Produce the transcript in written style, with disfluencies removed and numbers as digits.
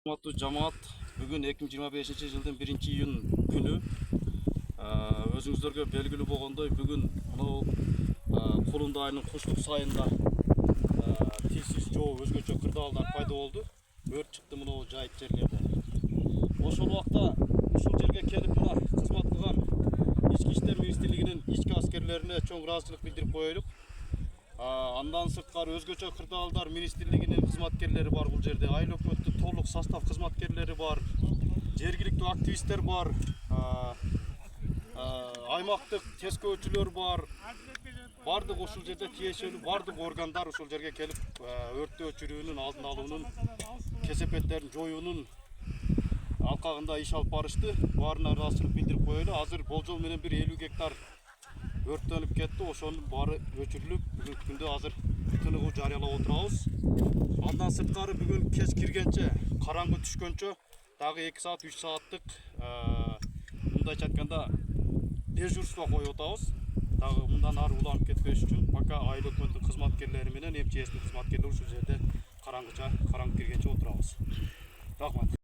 Урматтуу жамаат, бүгүн 2025-жылдын 1-iyun күнү өзүңүздөргө белгилүү болгондой бүгүн мынау Кулунду айынын Куштук сайында тилсиз жоо өзгөчө кырдаалдар пайда болду. Өрт чыкты мынау жайыт жерлерде. Ошол убакта ушул жерге келип мына кызмат кылган Ички иштер министрлигинин ички аскерлерине чоң ыраазычылык билдирип коелук. Андан сырткары өзгөчө кырдаалдар министрлигинин кызматкерлери бар бул жерде, айыл өкмөттүн толук состав кызматкерлери бар, жергиликтүү активисттер бар, аймактык тескөөчүлөр бар. Бардык ушул жерде тиешелүү бардык органдар ушул жерге келип өрттү өчүрүүнүн алдын алуунун, кесепеттерин жоюунун алкагында иш алып барышты. Баарына ыраазычылык билдирип коелу. Азыр болжол менен 150 гектар өрттөнүп кетти. Ошонун баары өчүрүлүп, бүгүнкү күндө азыр тыныгуу жарыялап отурабыз. Андан сырткары бүгүн кеч киргенче, караңгы түшкөнчө дагы 2 саат 3 сааттык мындайча айтканда дежурство коюп атабыз. Дагы мындан ары уланып кетпеш үчүн пока айыл өкмөттүн кызматкерлери менен МЧСтин кызматкерлери ушул жерде караңгы киргенче отурабыз. Рахмат.